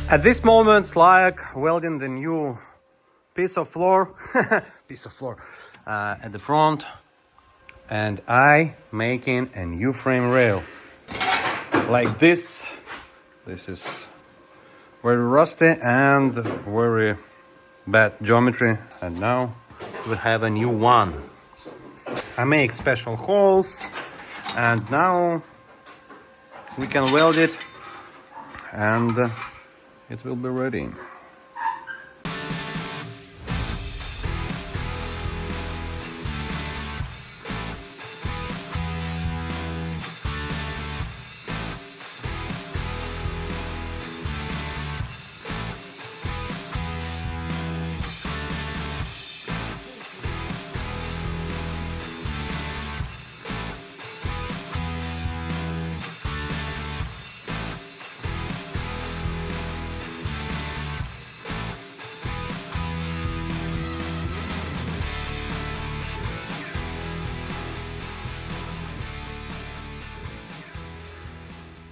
At this moment, it's like welding the new piece of floor, at the front, and I making a new frame rail like this. This is very rusty and very bad geometry, and now we have a new one. I make special holes, and now we can weld it, and it will be ready.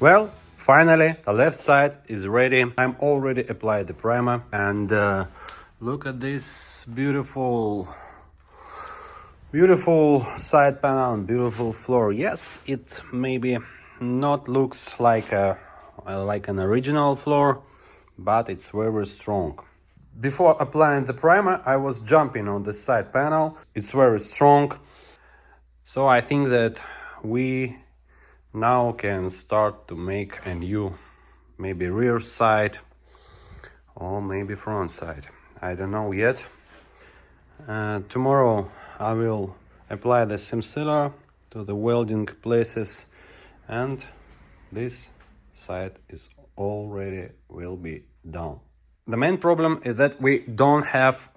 Well, finally, the left side is ready. I'm already applied the primer, and look at this beautiful side panel and beautiful floor. Yes, it maybe not looks like an original floor, but it's very strong. Before applying the primer, I was jumping on the side panel. It's very strong, so I think that we now can start to make a new, maybe rear side or maybe front side. I don't know yet. Tomorrow I will apply the seam sealer to the welding places, and this side is already will be done. The main problem is that we don't have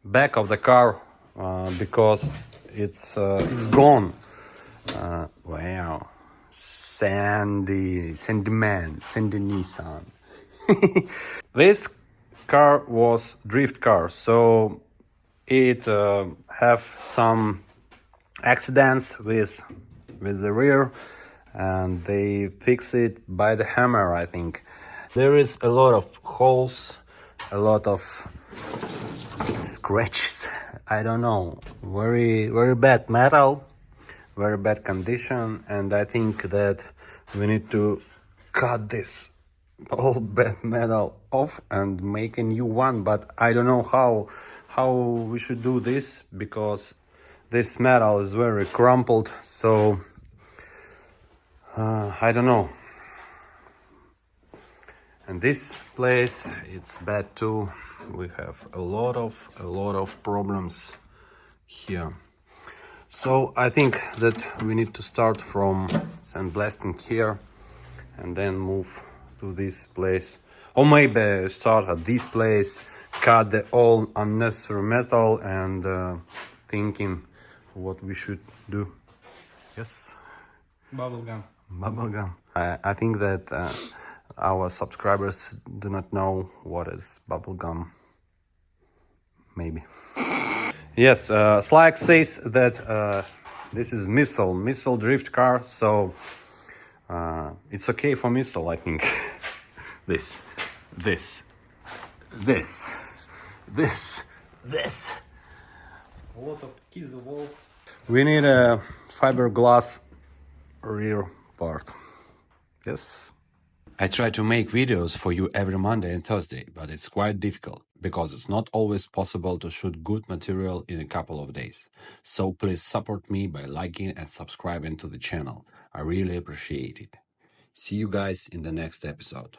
back of the car because it's gone. Wow, sandy Nissan. This car was drift car, so it have some accidents with the rear, and they fix it by the hammer. I think there is a lot of holes, a lot of scratches. I don't know, very bad metal, very bad condition, and I think that we need to cut this old bad metal off and make a new one. But I don't know how we should do this, because this metal is very crumpled, so I don't know. And this place, it's bad too. We have a lot of problems here. So I think that we need to start from sandblasting here and then move to this place, or maybe start at this place, cut the all unnecessary metal, and thinking what we should do. Yes, Bubblegum. I think that our subscribers do not know what is bubblegum. Maybe. Yes, Slack says that this is missile drift car, so it's okay for missile, I think. this. A lot of kids walls. We need a fiberglass rear part. Yes. I try to make videos for you every Monday and Thursday, but it's quite difficult because it's not always possible to shoot good material in a couple of days. So please support me by liking and subscribing to the channel. I really appreciate it. See you guys in the next episode.